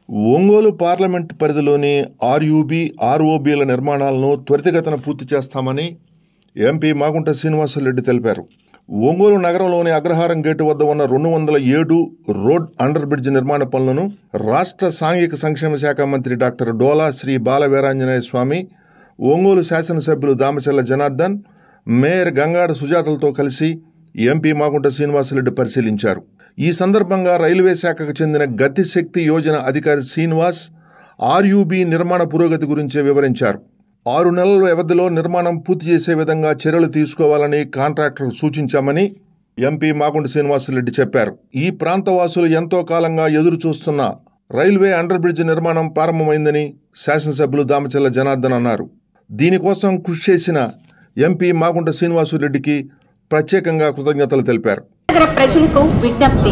Ongole parliament పరిధిలోని RUB, ఆర్ఓబీల నిర్మాణాలను త్వరితగతిన పూర్తి చేస్తామని ఎంపీ మాగుంట శ్రీనివాసరెడ్డి తెలిపారు. ఒంగోలు నగరంలోని అగ్రహారం గేటు వద్ద ఉన్న 207 రోడ్ అండర్ బ్రిడ్జ్ నిర్మాణ పనులను రాష్ట్ర సాంఘిక సంక్షేమ శాఖ మంత్రి డాక్టర్ డోలా శ్రీ బాల వీరాంజనేయ స్వామి, ఒంగోలు శాసనసభ్యులు దామచర్ల జనార్దన్, మేయర్ గంగాడ సుజాతలతో కలిసి ఎంపీ మాగుంట శ్రీనివాసరెడ్డి పరిశీలించారు. ఈ సందర్భంగా రైల్వే శాఖకు చెందిన గతిశక్తి యోజన అధికారి శ్రీనివాస్ ఆర్యూబీ నిర్మాణ పురోగతి గురించి వివరించారు. 6 నెలల వ్యవధిలో నిర్మాణం పూర్తి చేసే విధంగా చర్యలు తీసుకోవాలని కాంట్రాక్టర్కు సూచించామని ఎంపీ మాగుంట శ్రీనివాసరెడ్డి చెప్పారు. ఈ ప్రాంతవాసులు ఎంతో కాలంగా ఎదురు చూస్తున్న రైల్వే అండర్ బ్రిడ్జ్ నిర్మాణం ప్రారంభమైందని శాసనసభ్యులు దామచర్ల జనార్దన్ అన్నారు. దీనికోసం కృషి చేసిన ఎంపీ మాగుంట శ్రీనివాసరెడ్డికి ప్రత్యేకంగా కృతజ్ఞతలు తెలిపారు. ప్రజలకు విజ్ఞప్తి,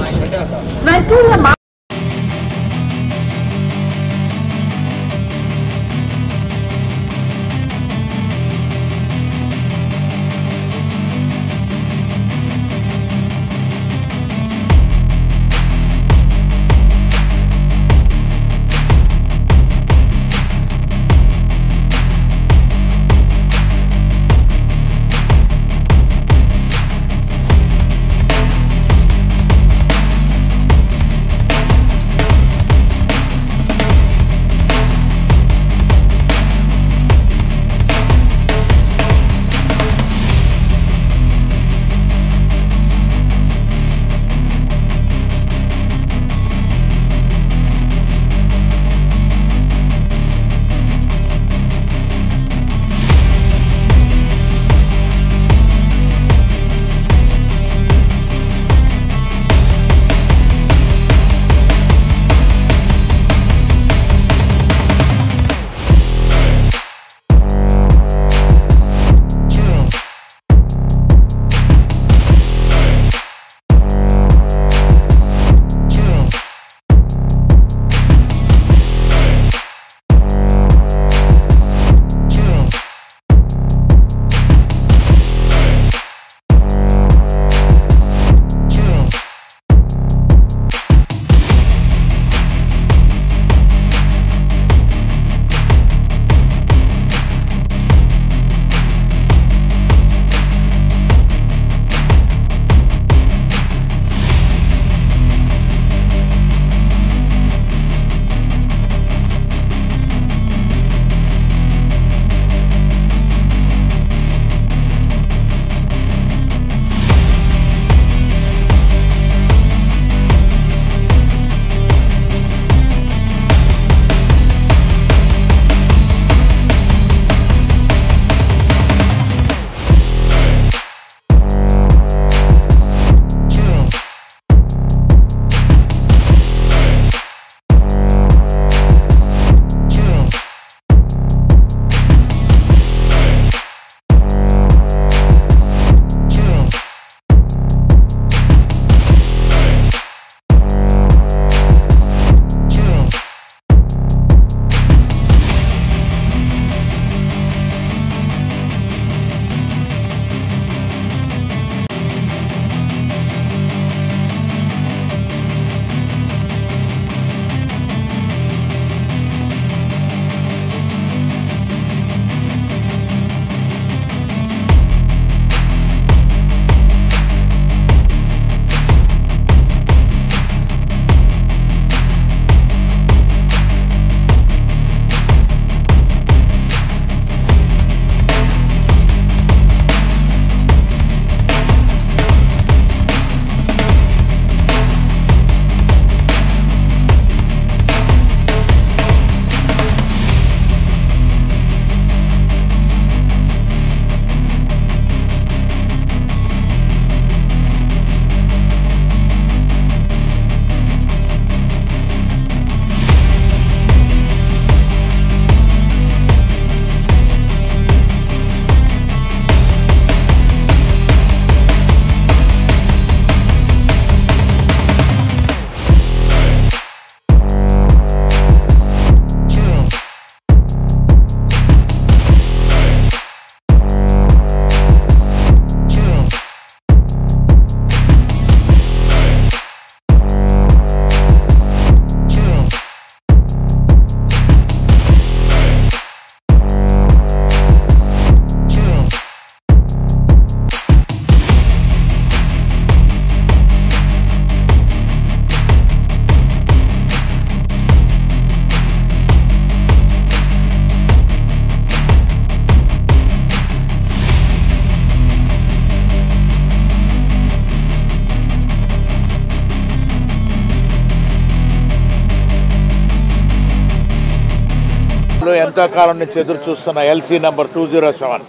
ఎంతో కాలం నుంచి ఎదురు చూస్తున్న ఎల్సీ నెంబర్ 207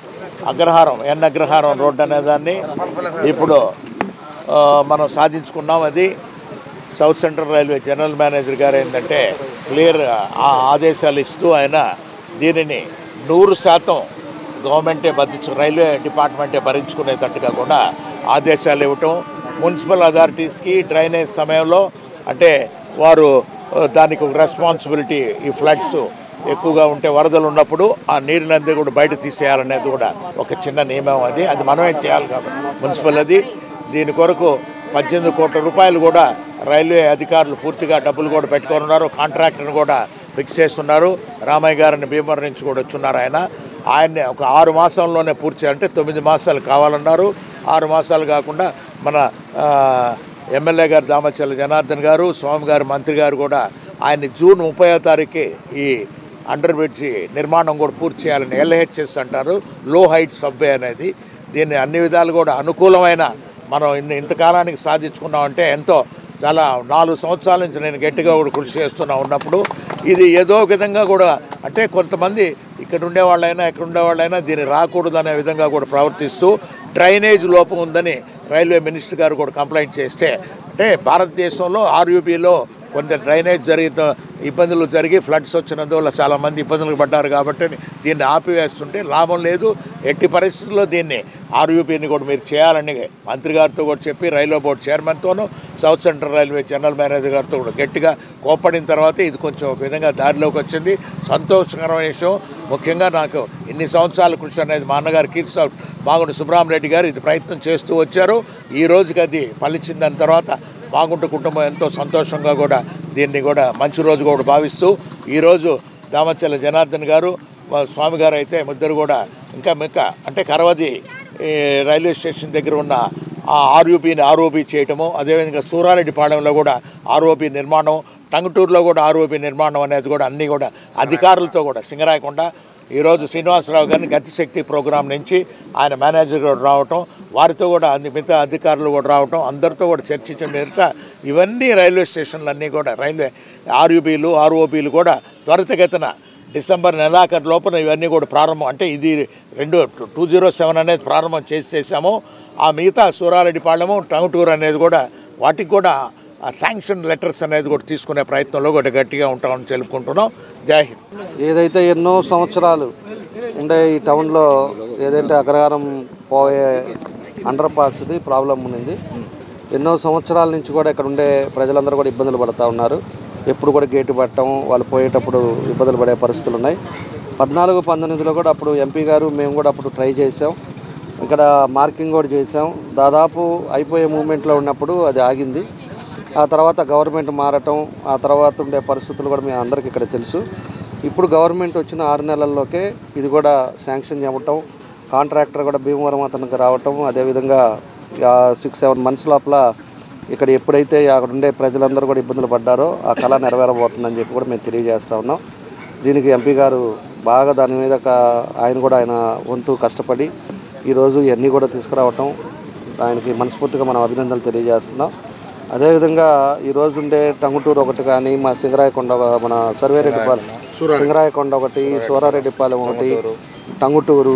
అగ్రహారం అగ్రహారం రోడ్డు అనేదాన్ని ఇప్పుడు మనం సాధించుకున్నాం. అది south central railway general manager గారు ఏంటంటే క్లియర్ ఆదేశాలు ఇస్తూ ఆయన దీనిని 100% గవర్నమెంటే రైల్వే డిపార్ట్మెంటే భరించుకునేటట్టుగా కూడా ఆదేశాలు ఇవ్వటం, మున్సిపల్ అథారిటీస్కి డ్రైనేజ్ సమయంలో అంటే వారు దానికి ఒక రెస్పాన్సిబిలిటీ, ఈ ఫ్లడ్స్ ఎక్కువగా ఉంటే వరదలు ఉన్నప్పుడు ఆ నీరునంది కూడా బయట తీసేయాలనేది కూడా ఒక చిన్న నియమం. అది మనమే చేయాలి కాబట్టి మున్సిపల్ దీని కొరకు 18 కోట్ల రూపాయలు కూడా రైల్వే అధికారులు పూర్తిగా డబ్బులు కూడా పెట్టుకొని ఉన్నారు. కాంట్రాక్టర్ని కూడా ఫిక్స్ చేస్తున్నారు. రామయ్య గారిని భీమవరం నుంచి కూడా వచ్చున్నారు. ఆయన్ని ఒక 6 మాసాల్లోనే పూర్తి చేయాలంటే 9 మాసాలు కావాలన్నారు. 6 మాసాలు కాకుండా మన ఎమ్మెల్యే గారు దామచర్ల జనార్దన్ గారు, స్వామి గారు, మంత్రి గారు కూడా ఆయన్ని జూన్ 30వ తారీఖు ఈ అండర్ బ్రిడ్జి నిర్మాణం కూడా పూర్తి చేయాలని LHS అంటారు, లో హైట్ సబ్వే అనేది. దీన్ని అన్ని విధాలు కూడా అనుకూలమైన మనం ఇంతకాలానికి సాధించుకున్నామంటే ఎంతో చాలా 4 సంవత్సరాల నుంచి నేను గట్టిగా కూడా కృషి చేస్తున్నా ఉన్నప్పుడు ఇది ఏదో విధంగా కూడా అంటే కొంతమంది ఇక్కడ ఉండేవాళ్ళైనా ఎక్కడ ఉండేవాళ్ళైనా దీన్ని రాకూడదు అనే విధంగా కూడా ప్రవర్తిస్తూ డ్రైనేజ్ లోపం ఉందని రైల్వే మినిస్టర్ గారు కూడా కంప్లైంట్ చేస్తే అంటే భారతదేశంలో RUBలో కొంత డ్రైనేజ్ ఇబ్బందులు జరిగి ఫ్లడ్స్ వచ్చినందువల్ల చాలామంది ఇబ్బందులు పడ్డారు కాబట్టి దీన్ని ఆపివేస్తుంటే లాభం లేదు. ఎట్టి పరిస్థితుల్లో దీన్ని RUBని కూడా మీరు చేయాలని మంత్రి గారితో కూడా చెప్పి రైల్వే బోర్డు చైర్మన్తోనూ south central railway general manager గారితో కూడా గట్టిగా కోప్పడిన తర్వాత ఇది కొంచెం ఒక విధంగా దారిలోకి వచ్చింది. సంతోషకరమైన విషయం. ముఖ్యంగా నాకు ఇన్ని సంవత్సరాల కృషి అనేది మా అన్నగారు మాగుంట సుబ్రహ్మరెడ్డి గారు ఇది ప్రయత్నం చేస్తూ వచ్చారు. ఈ రోజుకి అది ఫలించిన దాని తర్వాత మాగుంట కుటుంబం ఎంతో సంతోషంగా కూడా దీన్ని కూడా మంచి రోజు కూడా భావిస్తూ ఈరోజు దామచర్ల జనార్దన్ గారు, స్వామి గారు అయితే ఇద్దరు కూడా ఇంకా అంటే కరవది రైల్వే స్టేషన్ దగ్గర ఉన్న ఆ ROB చేయటము, అదేవిధంగా సూరారెడ్డిపాళెంలో కూడా ROB నిర్మాణం, టంగుటూరులో కూడా ROB నిర్మాణం అనేది కూడా అన్నీ కూడా అధికారులతో కూడా సింగరాయకొండ ఈరోజు శ్రీనివాసరావు గారిని గతిశక్తి ప్రోగ్రాం నుంచి ఆయన మేనేజర్ కూడా రావటం, వారితో కూడా మిగతా అధికారులు కూడా రావటం, అందరితో కూడా చర్చించిన ఇవన్నీ రైల్వే స్టేషన్లన్నీ కూడా రైల్వే ROBలు కూడా త్వరితగతిన డిసెంబర్ నెలాఖరు లోపల ఇవన్నీ కూడా ప్రారంభం అంటే ఇది 207 అనేది ప్రారంభం చేసాము. ఆ మిగతా సూరారెడ్డిపాళెము, టంగుటూరు అనేది కూడా వాటికి కూడా ఆ శాంక్షన్ లెటర్స్ అనేది కూడా తీసుకునే ప్రయత్నంలో కూడా గట్టిగా ఉంటామని తెలుపుకుంటున్నాం. జై హింద్. ఏదైతే ఎన్నో సంవత్సరాలు ఉండే ఈ టౌన్లో ఏదైతే అగ్రహారం పోయే అండర్ పాస్ది ప్రాబ్లం ఉంది. ఎన్నో సంవత్సరాల నుంచి కూడా ఇక్కడ ఉండే ప్రజలందరూ కూడా ఇబ్బందులు పడుతూ ఉన్నారు. ఎప్పుడు కూడా గేటు పట్టడం, వాళ్ళు పోయేటప్పుడు ఇబ్బందులు పడే పరిస్థితులు ఉన్నాయి. 14-19లో కూడా అప్పుడు MP గారు మేము కూడా అప్పుడు ట్రై చేసాం. ఇక్కడ మార్కింగ్ కూడా చేసాం. దాదాపు అయిపోయే మూమెంట్లో ఉన్నప్పుడు అది ఆగింది. ఆ తర్వాత గవర్నమెంట్ మారటం, ఆ తర్వాత ఉండే పరిస్థితులు కూడా మీ అందరికీ ఇక్కడ తెలుసు. ఇప్పుడు గవర్నమెంట్ వచ్చిన 6 నెలల్లోకే ఇది కూడా శాంక్షన్ చేయటం, కాంట్రాక్టర్ కూడా భీమవరం అతనికి రావటం, అదేవిధంగా 6-7 మంత్స్ లోపల ఇక్కడ ఎప్పుడైతే అక్కడ ఉండే ప్రజలందరూ కూడా ఇబ్బందులు పడ్డారో ఆ కళ నెరవేరబోతుందని చెప్పి కూడా మేము తెలియజేస్తూ ఉన్నాం. దీనికి MP గారు బాగా దాని మీద ఆయన వంతు కష్టపడి ఈరోజు ఇవన్నీ కూడా తీసుకురావటం ఆయనకి మనస్ఫూర్తిగా మనం అభినందనలు తెలియజేస్తున్నాం. అదేవిధంగా ఈరోజు ఉండే టంగుటూరు ఒకటి కానీ, మా సింగరాయకొండ, మన సర్వేరెడ్డిపాలెం, సింగరాయకొండ ఒకటి, సూరారెడ్డిపాలెం ఒకటి, టంగుటూరు,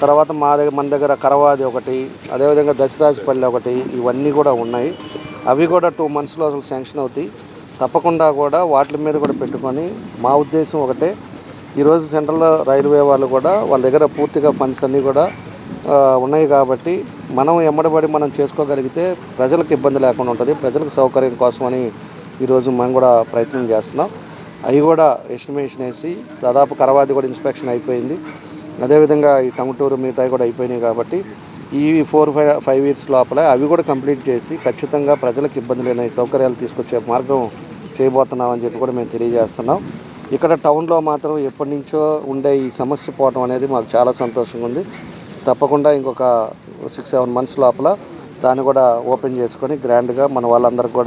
తర్వాత మన దగ్గర కరవాది ఒకటి, అదేవిధంగా దశరాజపల్లి ఒకటి, ఇవన్నీ కూడా ఉన్నాయి. అవి కూడా 2 మంత్స్లో అసలు శాంక్షన్ అవుతాయి. తప్పకుండా కూడా వాటి మీద కూడా పెట్టుకొని మా ఉద్దేశం ఒకటే, ఈరోజు సెంట్రల్ రైల్వే వాళ్ళు కూడా వాళ్ళ దగ్గర పూర్తిగా ఫండ్స్ అన్నీ కూడా ఉన్నాయి కాబట్టి మనం ఎమ్మడబడి మనం చేసుకోగలిగితే ప్రజలకు ఇబ్బంది లేకుండా ఉంటుంది. ప్రజలకు సౌకర్యం కోసమని ఈరోజు మేము కూడా ప్రయత్నం చేస్తున్నాం. అవి కూడా ఎస్టిమేషన్ వేసి దాదాపు కరవాది కూడా ఇన్స్పెక్షన్ అయిపోయింది. అదేవిధంగా ఈ టంగుటూరు మిగతాయి కూడా అయిపోయినాయి కాబట్టి ఈ 4-5 ఇయర్స్ లోపల అవి కూడా కంప్లీట్ చేసి ఖచ్చితంగా ప్రజలకు ఇబ్బంది లేని సౌకర్యాలు తీసుకొచ్చే మార్గం చేయబోతున్నామని చెప్పి కూడా మేము తెలియజేస్తున్నాం. ఇక్కడ టౌన్లో మాత్రం ఎప్పటి నుంచో ఉండే ఈ సమస్య పోవడం అనేది మాకు చాలా సంతోషంగా ఉంది. తప్పకుండా ఇంకొక 6-7 మంత్స్ లోపల దాన్ని కూడా ఓపెన్ చేసుకొని గ్రాండ్గా మన వాళ్ళందరికీ కూడా